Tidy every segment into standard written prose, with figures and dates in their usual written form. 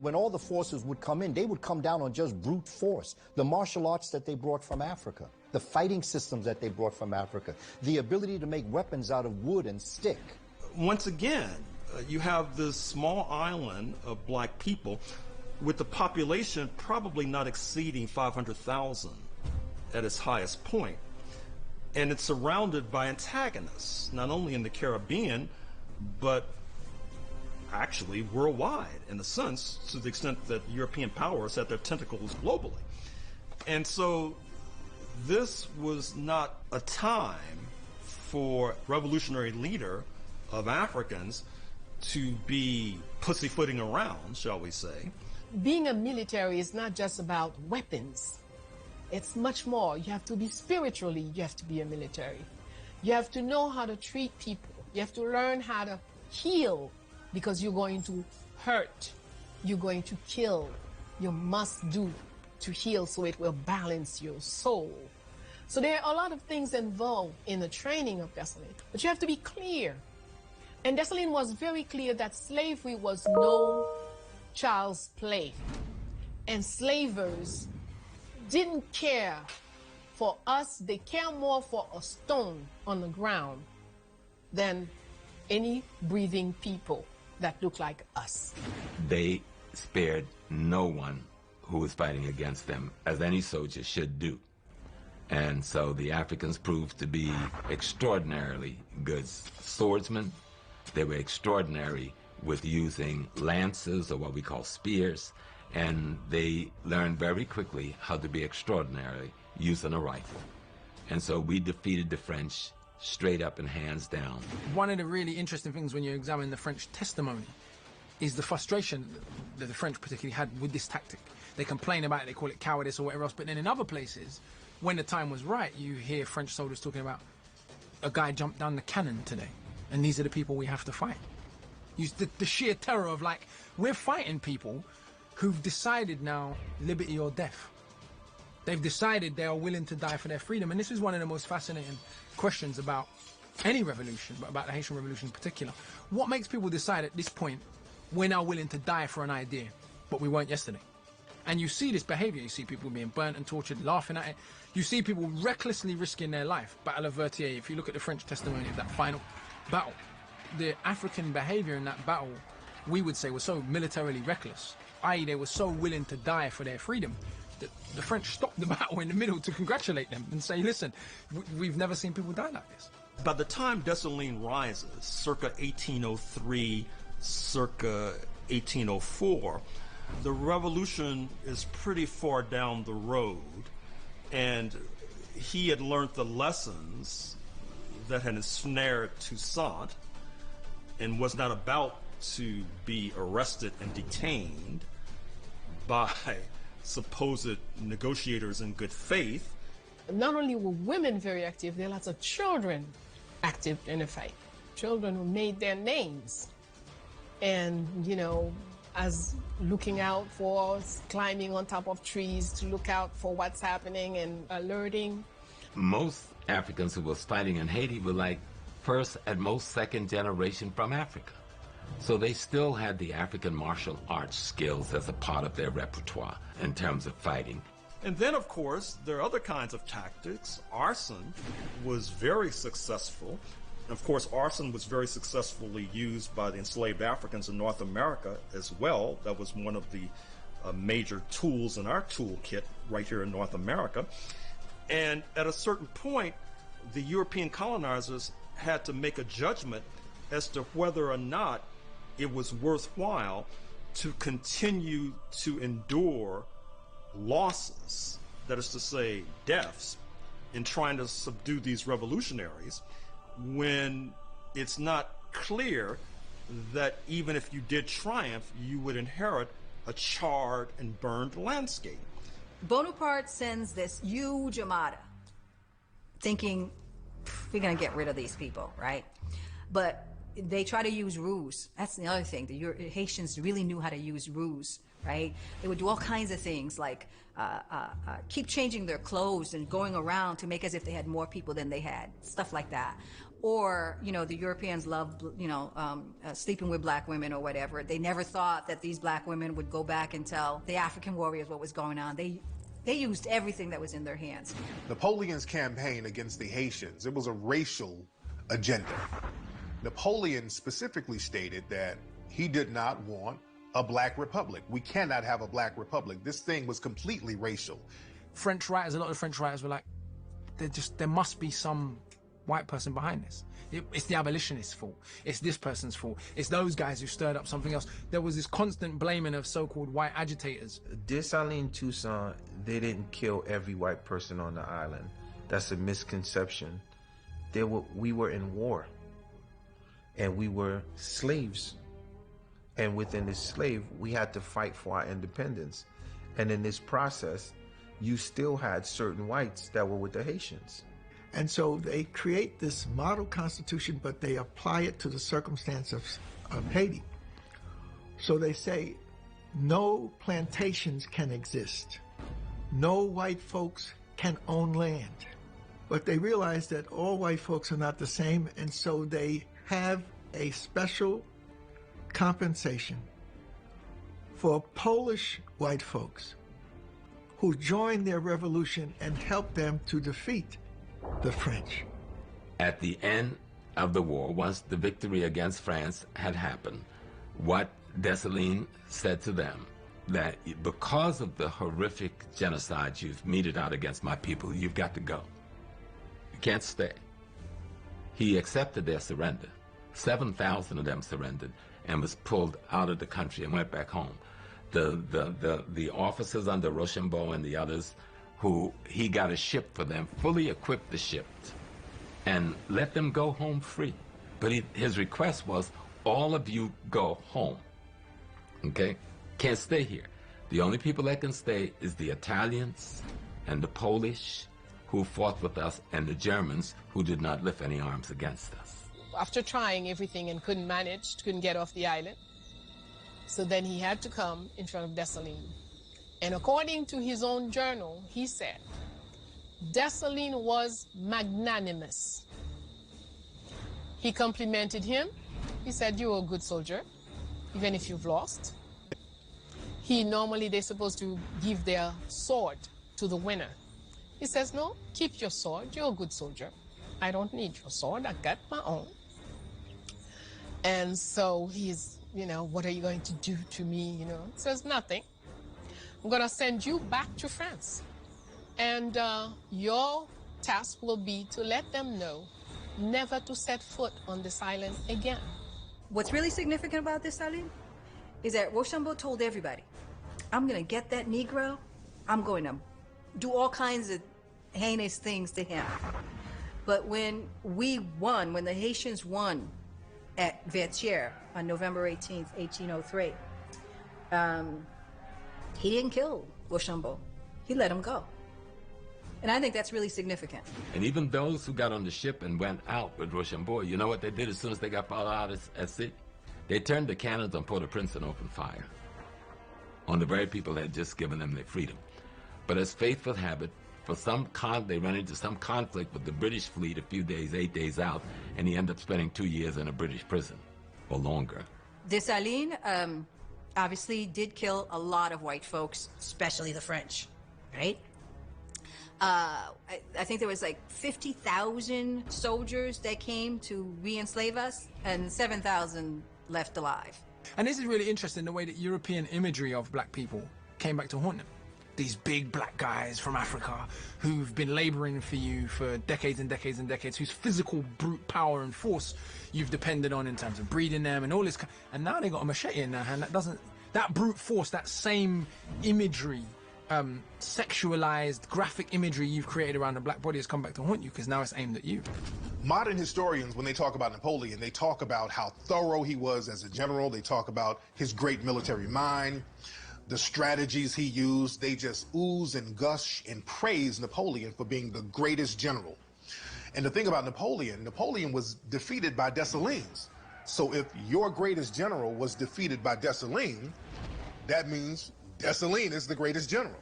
When all the forces would come in, they would come down on just brute force. The martial arts that they brought from Africa, the fighting systems that they brought from Africa, the ability to make weapons out of wood and stick. Once again, you have this small island of black people with the population probably not exceeding 500,000 at its highest point. And it's surrounded by antagonists, not only in the Caribbean, but actually worldwide, in a sense, to the extent that European powers had their tentacles globally. And so this was not a time for revolutionary leader of Africans to be pussyfooting around, shall we say. Being a military is not just about weapons. It's much more. You have to be spiritually, you have to be a military. You have to know how to treat people. You have to learn how to heal, because you're going to hurt, you're going to kill. You must do to heal so it will balance your soul. So there are a lot of things involved in the training of Dessalines, but you have to be clear. And Dessalines was very clear that slavery was no child's play. Enslavers didn't care for us, they care more for a stone on the ground than any breathing people that look like us. They spared no one who was fighting against them, as any soldier should do. And so the Africans proved to be extraordinarily good swordsmen. They were extraordinary with using lances, or what we call spears, and they learned very quickly how to be extraordinary using a rifle. And so we defeated the French straight up and hands down. One of the really interesting things when you examine the French testimony is the frustration that the French particularly had with this tactic. They complain about it, they call it cowardice or whatever else, but then in other places, when the time was right, you hear French soldiers talking about a guy jumped down the cannon today, and these are the people we have to fight. The sheer terror of, like, we're fighting people who've decided now liberty or death. They've decided they are willing to die for their freedom, and this is one of the most fascinating questions about any revolution, but about the Haitian Revolution in particular. What makes people decide at this point, we're now willing to die for an idea, but we weren't yesterday? And you see this behavior. You see people being burnt and tortured, laughing at it. You see people recklessly risking their life. Battle of Vertier, if you look at the French testimony of that final battle, the African behavior in that battle, we would say, was so militarily reckless, i.e. they were so willing to die for their freedom, that the French stopped the battle in the middle to congratulate them and say, listen, we've never seen people die like this. By the time Dessalines rises, circa 1803, circa 1804, the revolution is pretty far down the road, and he had learned the lessons that had ensnared Toussaint and was not about to be arrested and detained by supposed negotiators in good faith. Not only were women very active, there are lots of children active in the fight. Children who made their names. And, you know, as looking out for, climbing on top of trees to look out for what's happening and alerting. Most Africans who was fighting in Haiti were like first, at most, second generation from Africa. So they still had the African martial arts skills as a part of their repertoire in terms of fighting. And then, of course, there are other kinds of tactics. Arson was very successful. And of course, arson was very successfully used by the enslaved Africans in North America as well. That was one of the major tools in our toolkit right here in North America. And at a certain point, the European colonizers had to make a judgment as to whether or not it was worthwhile to continue to endure losses, that is to say, deaths, in trying to subdue these revolutionaries, when it's not clear that even if you did triumph, you would inherit a charred and burned landscape. Bonaparte sends this huge armada, thinking, we're gonna get rid of these people, right? But they try to use ruse. That's the other thing. The Haitians really knew how to use ruse, right? They would do all kinds of things like keep changing their clothes and going around to make as if they had more people than they had, stuff like that. Or, you know, the Europeans loved, sleeping with black women or whatever. They never thought that these black women would go back and tell the African warriors what was going on. They used everything that was in their hands. Napoleon's campaign against the Haitians, it was a racial agenda. Napoleon specifically stated that he did not want a black republic. We cannot have a black republic. This thing was completely racial. French writers, a lot of French writers were like, there must be some white person behind this. It's the abolitionists' fault. It's this person's fault. It's those guys who stirred up something else. There was this constant blaming of so-called white agitators. Dessalines, Toussaint, they didn't kill every white person on the island. That's a misconception. We were in war, and we were slaves. And within this slave, we had to fight for our independence. And in this process, you still had certain whites that were with the Haitians. And so they create this model constitution, but they apply it to the circumstance of Haiti. So they say no plantations can exist. No white folks can own land. But they realize that all white folks are not the same, and so they have a special compensation for Polish white folks who joined their revolution and helped them to defeat the French. At the end of the war, once the victory against France had happened, what Dessalines said to them, that because of the horrific genocide you've meted out against my people, you've got to go. You can't stay. He accepted their surrender. 7,000 of them surrendered and was pulled out of the country and went back home. The officers under Rochambeau and the others, who he got a ship for them, fully equipped the ship, and let them go home free. But his request was, all of you go home, okay? Can't stay here. The only people that can stay is the Italians and the Polish who fought with us, and the Germans who did not lift any arms against us. After trying everything and couldn't get off the island, so then he had to come in front of Dessalines. And according to his own journal, he said, Dessalines was magnanimous. He complimented him. He said, you're a good soldier, even if you've lost. They're supposed to give their sword to the winner. He says, no, keep your sword. You're a good soldier. I don't need your sword. I got my own. And so he's, what are you going to do to me? He says, nothing. I'm going to send you back to France. And your task will be to let them know never to set foot on this island again. What's really significant about this, Dessalines, is that Rochambeau told everybody, I'm going to get that Negro, I'm going to do all kinds of heinous things to him. But when the Haitians won at Vertières on November 18th, 1803, he didn't kill Rochambeau. He let him go. And I think that's really significant. And even those who got on the ship and went out with Rochambeau, you know what they did as soon as they got out at sea? They turned the cannons on Port-au-Prince and opened fire on the very people that had just given them their freedom. But as fate would have it, they ran into some conflict with the British fleet a few days, 8 days out, and he ended up spending 2 years in a British prison, or longer. Dessalines obviously did kill a lot of white folks, especially the French, right? I think there was like 50,000 soldiers that came to re-enslave us, and 7,000 left alive. And this is really interesting, the way that European imagery of black people came back to haunt them. These big black guys from Africa who've been laboring for you for decades and decades and decades, whose physical brute power and force you've depended on in terms of breeding them and all this. And now they got a machete in their hand. That brute force, that same imagery, sexualized graphic imagery you've created around the black body has come back to haunt you, because now it's aimed at you. Modern historians, when they talk about Napoleon, they talk about how thorough he was as a general. They talk about his great military mind, the strategies he used. They just ooze and gush and praise Napoleon for being the greatest general. And the thing about Napoleon was defeated by Dessalines. So if your greatest general was defeated by Dessalines, that means Dessalines is the greatest general.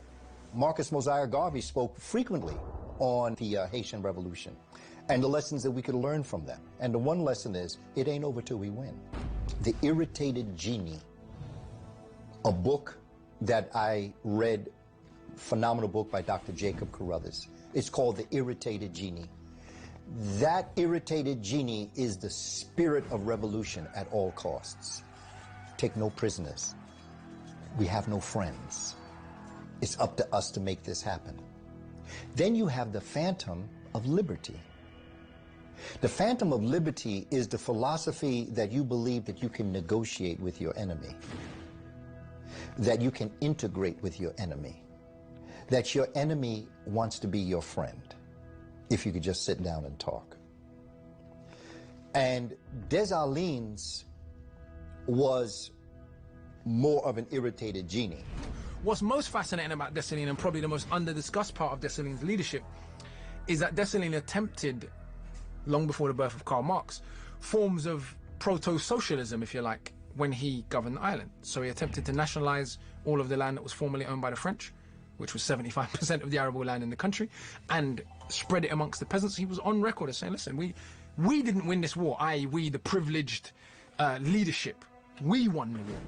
Marcus Mosiah Garvey spoke frequently on the Haitian Revolution and the lessons that we could learn from them. And the one lesson is, it ain't over till we win. The Irritated Genie, a book that I read, phenomenal book by Dr. Jacob Carruthers. It's called The Irritated Genie. That irritated genie is the spirit of revolution at all costs. Take no prisoners. We have no friends. It's up to us to make this happen. Then you have the phantom of liberty. The phantom of liberty is the philosophy that you believe that you can negotiate with your enemy, that you can integrate with your enemy, that your enemy wants to be your friend, if you could just sit down and talk. And Dessalines was more of an irritated genie. What's most fascinating about Dessalines, and probably the most under-discussed part of Dessalines' leadership, is that Dessalines attempted, long before the birth of Karl Marx, forms of proto-socialism, if you like, when he governed the island. So he attempted to nationalize all of the land that was formerly owned by the French, which was 75% of the arable land in the country, and spread it amongst the peasants. He was on record as saying, listen, we didn't win this war, i.e. we, the privileged leadership. We won the war.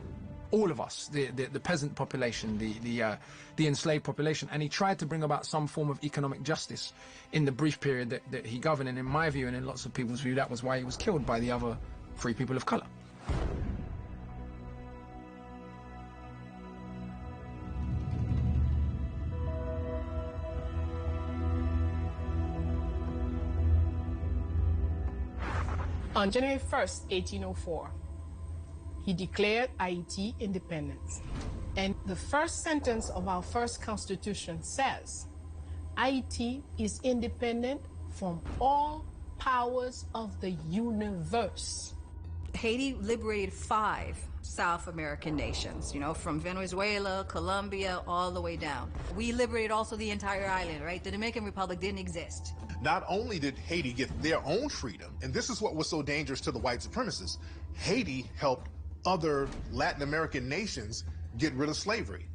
All of us, the peasant population, the enslaved population. And he tried to bring about some form of economic justice in the brief period that he governed. And in my view, and in lots of people's view, that was why he was killed by the other free people of color. On January 1st, 1804, he declared Haiti independence. And the first sentence of our first constitution says, Haiti is independent from all powers of the universe. Haiti liberated 5 South American nations, you know, from Venezuela, Colombia, all the way down. We liberated also the entire island, right? The Dominican Republic didn't exist. Not only did Haiti get their own freedom, and this is what was so dangerous to the white supremacists, Haiti helped other Latin American nations get rid of slavery.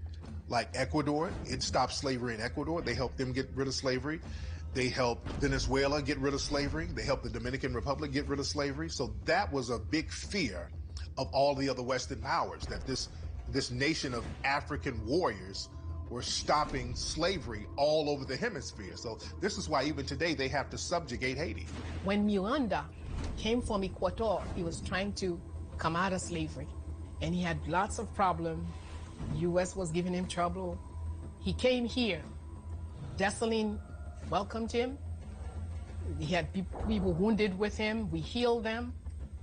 Like Ecuador, it stopped slavery in Ecuador. They helped them get rid of slavery. They helped Venezuela get rid of slavery. They helped the Dominican Republic get rid of slavery. So that was a big fear of all the other Western powers, that this nation of African warriors were stopping slavery all over the hemisphere. So this is why even today they have to subjugate Haiti. When Miranda came from Ecuador, he was trying to come out of slavery, and he had lots of problems. U.S. was giving him trouble. He came here. Dessalines welcomed him. He had people wounded with him. We healed them,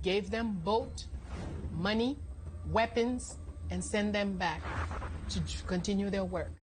gave them boat, money, weapons, and sent them back to continue their work.